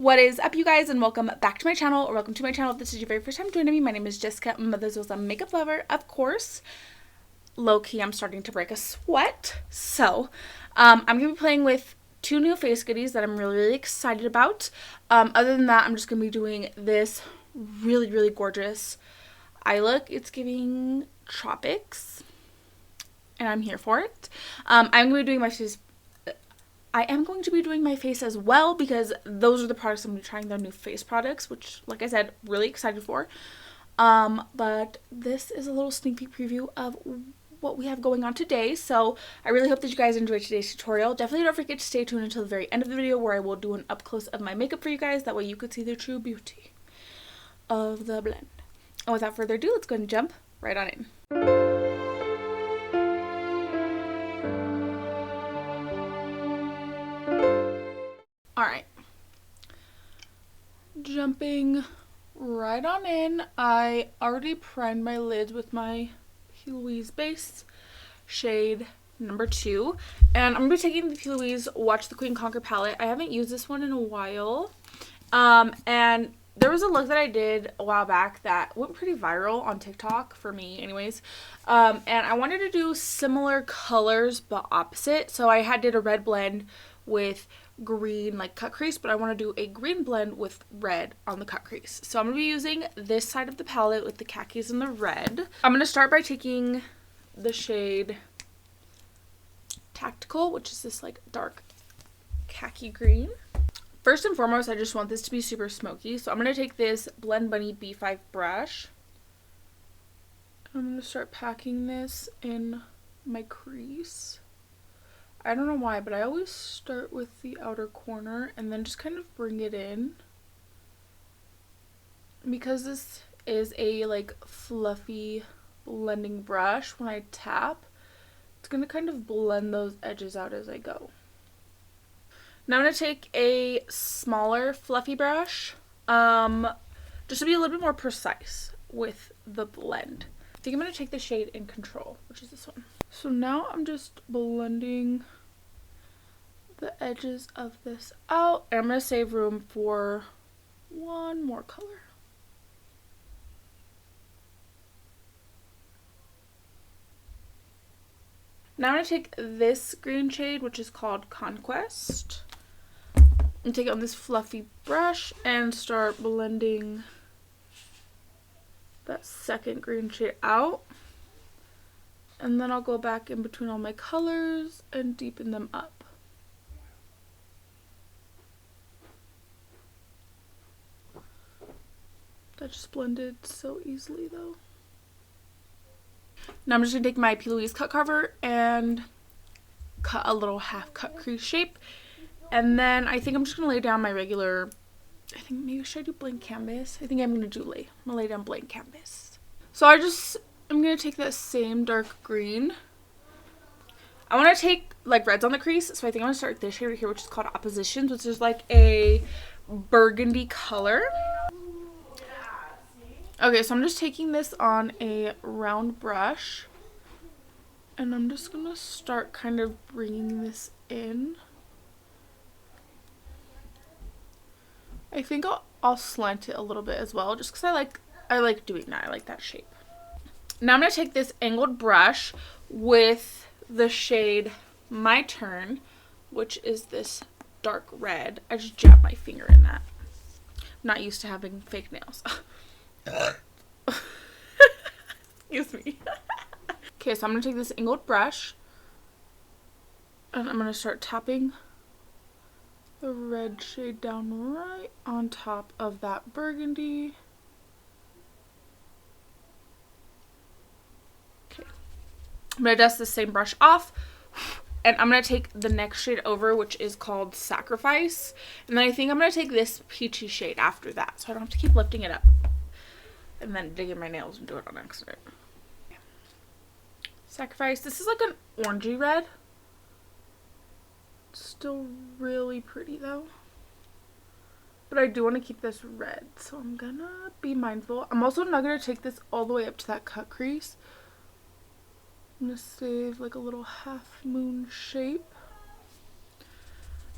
What is up, you guys, and welcome back to my channel, or welcome to my channel if this is your very first time joining me. My name is Jessica. My mother's was a makeup lover, of course. Low-key, I'm starting to break a sweat. So, I'm going to be playing with two new face goodies that I'm really excited about. Other than that, I'm just going to be doing this really gorgeous eye look. It's giving tropics, and I'm here for it. I'm going to be doing my face. I am going to be doing my face as well because those are the products I'm going to be trying. Their new face products, which, like I said, really excited for. But this is a little sneak peek preview of what we have going on today. So I really hope that you guys enjoyed today's tutorial. Definitely don't forget to stay tuned until the very end of the video where I will do an up close of my makeup for you guys. That way you could see the true beauty of the blend. And without further ado, let's go ahead and jump right on in. Alright, jumping right on in. I already primed my lids with my P.louise base shade number 2, and I'm going to be taking the P.louise Watch the Queen Conquer palette. I haven't used this one in a while, and there was a look that I did a while back that went pretty viral on TikTok, for me anyways, and I wanted to do similar colors but opposite. So I did a red blend with green like cut crease, but I want to do a green blend with red on the cut crease. So I'm going to be using this side of the palette with the khakis and the red. I'm going to start by taking the shade Tactical, which is this like dark khaki green. First and foremost, I just want this to be super smoky, so I'm going to take this Blend Bunny B5 brush. I'm going to start packing this in my crease. I don't know why, but I always start with the outer corner and then just kind of bring it in. Because this is a like fluffy blending brush, when I tap, it's going to kind of blend those edges out as I go. Now I'm going to take a smaller fluffy brush, just to be a little bit more precise with the blend. I think I'm going to take the shade In Control, which is this one. So now I'm just blending the edges of this out, and I'm going to save room for one more color. Now I'm going to take this green shade, which is called Conquest, and take it on this fluffy brush and start blending that second green shade out. And then I'll go back in between all my colors and deepen them up. That just blended so easily though. Now I'm just going to take my P.louise cut carver and cut a little half cut crease shape. And then I think I'm just going to lay down my regular, I think maybe should I do blank canvas? I think I'm going to I'm going to lay down blank canvas. So I'm going to take that same dark green. I want to take like reds on the crease, so I think I'm going to start with this shade right here, which is called Oppositions, which is like a burgundy color. Okay, so I'm just taking this on a round brush, and I'm just going to start kind of bringing this in. I think I'll slant it a little bit as well, just because I like doing that. I like that shape. Now I'm going to take this angled brush with the shade My Turn, which is this dark red. I just jabbed my finger in that. I'm not used to having fake nails. Excuse me. Okay, so I'm going to take this angled brush and I'm going to start tapping the red shade down right on top of that burgundy. Okay. I'm going to dust the same brush off, and I'm going to take the next shade over, which is called Sacrifice. And then I think I'm going to take this peachy shade after that, so I don't have to keep lifting it up and then digging my nails and do it on accident. Sacrifice. This is like an orangey red. Still really pretty though. But I do want to keep this red, so I'm gonna be mindful. I'm also not gonna take this all the way up to that cut crease. I'm gonna save like a little half moon shape.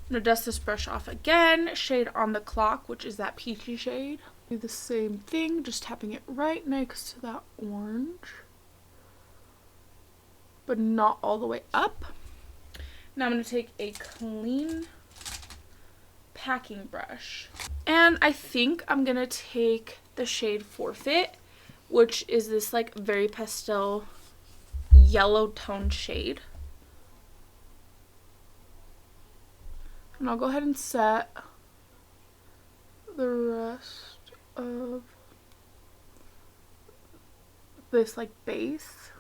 I'm going to dust this brush off again. Shade on the Clock, which is that peachy shade. Do the same thing, just tapping it right next to that orange. But not all the way up. Now I'm going to take a clean packing brush. And I think I'm going to take the shade Forfeit, which is this like very pastel yellow toned shade. And I'll go ahead and set the rest of this like base.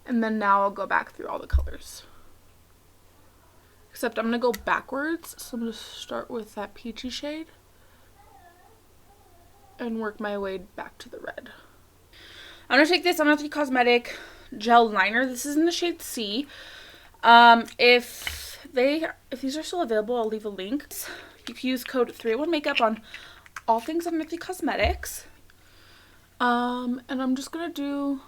And then now I'll go back through all the colors. Except I'm going to go backwards. So I'm going to start with that peachy shade and work my way back to the red. I'm going to take this Unearthly Cosmetic gel liner. This is in the shade C. If these are still available, I'll leave a link. You can use code 381makeup on all things Unearthly Cosmetics. And I'm just going to do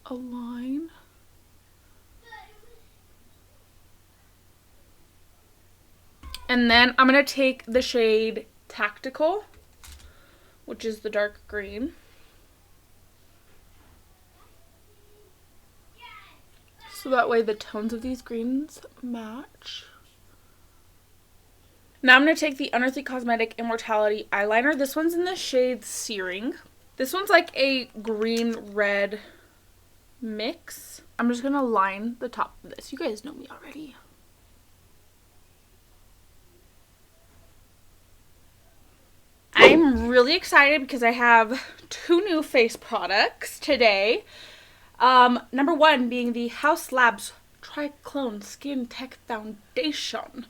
a line. And then I'm going to take the shade Tactical, which is the dark green. So that way the tones of these greens match. Now I'm going to take the Unearthly Cosmetic Immortality eyeliner. This one's in the shade Searing. This one's like a green-red mix. I'm just going to line the top of this. You guys know me already. I'm really excited because I have 2 new face products today. Number 1 being the Haus Labs Triclone Skin Tech Foundation.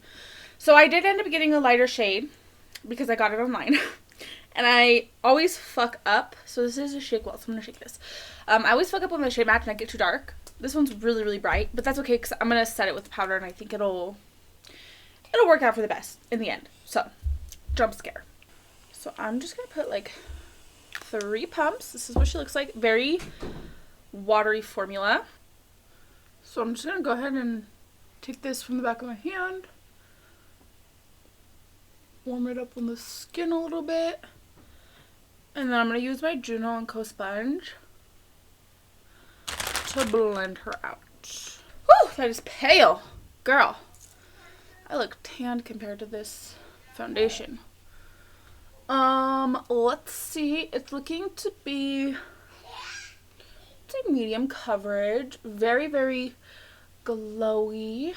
So I did end up getting a lighter shade because I got it online. And I always fuck up. So this is a shake well, so I'm going to shake this. I always fuck up when the shade match and I get too dark. This one's really, really bright. But that's okay because I'm going to set it with powder and I think it'll work out for the best in the end. So, jump scare. So I'm just going to put like 3 pumps. This is what she looks like. Very watery formula. So I'm just going to go ahead and take this from the back of my hand. Warm it up on the skin a little bit. And then I'm going to use my Juno and Co sponge to blend her out. Whew, that is pale. Girl, I look tanned compared to this foundation. Let's see. It's looking to be a medium coverage. Very, very glowy.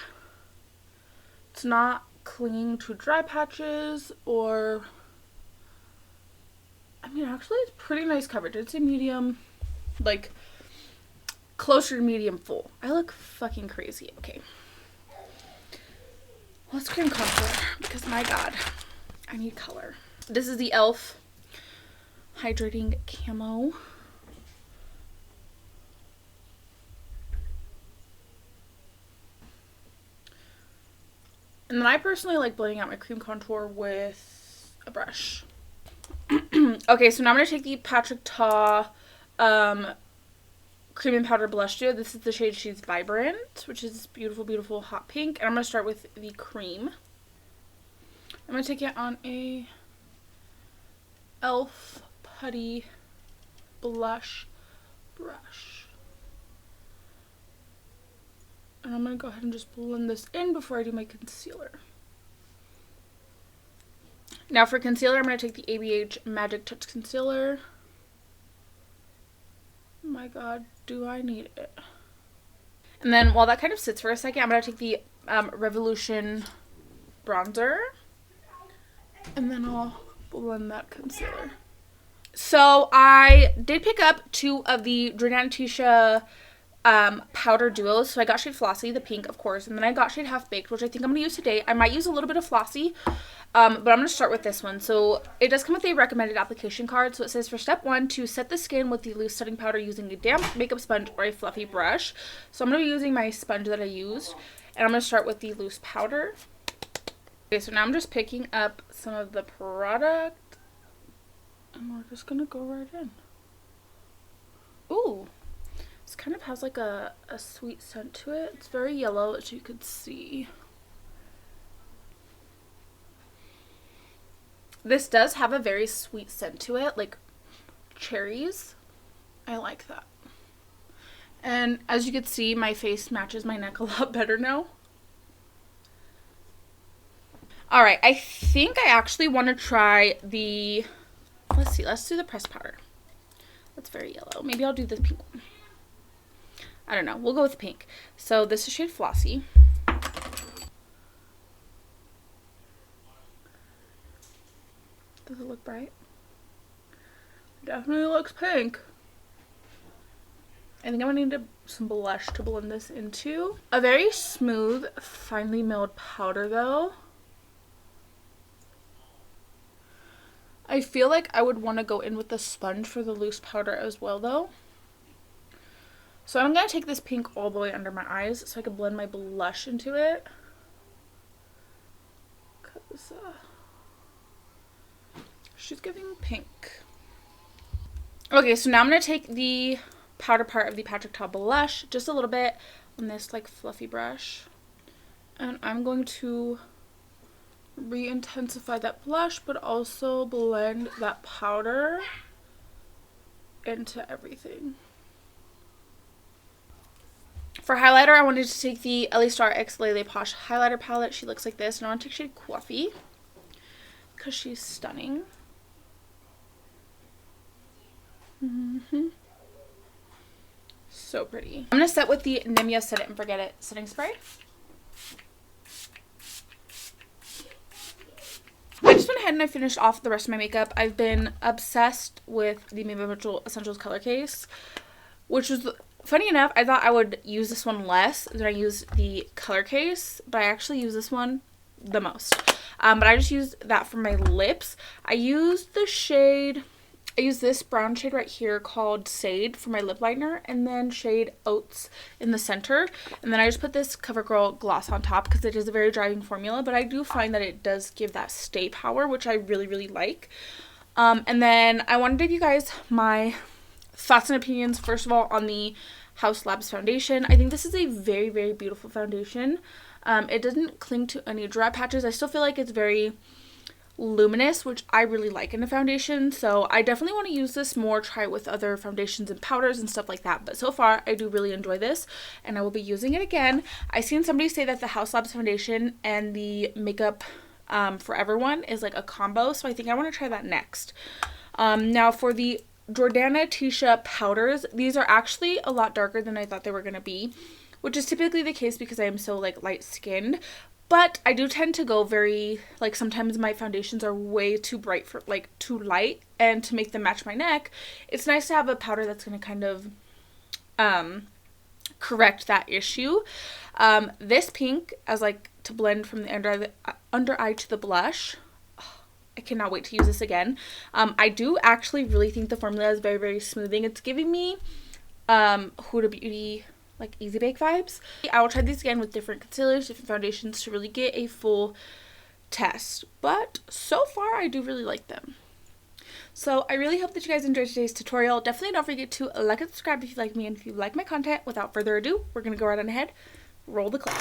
It's not clinging to dry patches or... I mean, actually, it's pretty nice coverage. It's a medium, like, closer to medium full. I look fucking crazy. Okay. Let's cream contour because, my God, I need color. This is the e.l.f. Hydrating Camo. And then I personally like blending out my cream contour with a brush. Okay, so now I'm going to take the Patrick Ta Cream and Powder Blush Duo. This is the shade She's Vibrant, which is this beautiful, beautiful hot pink. And I'm going to start with the cream. I'm going to take it on a e.l.f. Putty Blush brush. And I'm going to go ahead and just blend this in before I do my concealer. Now for concealer, I'm going to take the ABH Magic Touch Concealer. Oh my God, do I need it? And then while that kind of sits for a second, I'm going to take the Revolution bronzer. And then I'll blend that concealer. So I did pick up 2 of the Jordana and Ticia powder duos. So I got shade FLossie, the pink, of course, and then I got shade Half Baked, which I think I'm going to use today. I might use a little bit of FLossie, but I'm going to start with this one. So it does come with a recommended application card. So it says for step 1, to set the skin with the loose setting powder using a damp makeup sponge or a fluffy brush. So I'm going to be using my sponge that I used, and I'm going to start with the loose powder. Okay, so now I'm just picking up some of the product, and we're just going to go right in. Ooh. This kind of has like a sweet scent to it. It's very yellow, as you could see. This does have a very sweet scent to it, like cherries. I like that. And as you can see, my face matches my neck a lot better now. Alright, I think I actually want to try the, let's see, let's do the pressed powder. That's very yellow. Maybe I'll do this pink one. I don't know. We'll go with pink. So this is shade Flossie. Does it look bright? Definitely looks pink. I think I'm gonna need some blush to blend this into. A very smooth, finely milled powder though. I feel like I would want to go in with the sponge for the loose powder as well though. So I'm going to take this pink all the way under my eyes so I can blend my blush into it. Because she's giving pink. Okay, so now I'm going to take the powder part of the Patrick Ta blush, just a little bit, on this like fluffy brush. And I'm going to re-intensify that blush, but also blend that powder into everything. For highlighter, I wanted to take the Ellie Star X Lele Posh highlighter palette. She looks like this, and I want to take shade Coffee because she's stunning. So pretty. I'm going to set with the Nimya Set It and Forget It setting spray. I just went ahead and I finished off the rest of my makeup. I've been obsessed with the Maybelline Virtual Essentials color case, which was, funny enough, I thought I would use this one less than I use the color case, but I actually use this one the most. But I just used that for my lips. I used this brown shade right here called Sade for my lip liner, and then shade Oats in the center. And then I just put this CoverGirl gloss on top because it is a very drying formula, but I do find that it does give that stay power, which I really, really like. And then I wanted to give you guys my thoughts and opinions, first of all, on the Haus Labs foundation. I think this is a very, very beautiful foundation. It doesn't cling to any dry patches. I still feel like it's very luminous, which I really like in a foundation, so I definitely want to use this more, try it with other foundations and powders and stuff like that. But so far I do really enjoy this, and I will be using it again. I seen somebody say that the Haus Labs foundation and the Makeup Forever one is like a combo, so I think I want to try that next. Now for the Jordana Ticia powders, these are actually a lot darker than I thought they were going to be, which is typically the case because I am so like light skinned. But I do tend to go very, like, sometimes my foundations are way too bright for, like, too light. And to make them match my neck, it's nice to have a powder that's going to kind of correct that issue. This pink, as, like, to blend from the under eye to the blush. Oh, I cannot wait to use this again. I do actually really think the formula is very, very smoothing. It's giving me Huda Beauty, like, Easy Bake vibes. I will try these again with different concealers, different foundations to really get a full test. But so far, I do really like them. So I really hope that you guys enjoyed today's tutorial. Definitely don't forget to like and subscribe if you like me and if you like my content. Without further ado, we're going to go right on ahead. Roll the clip.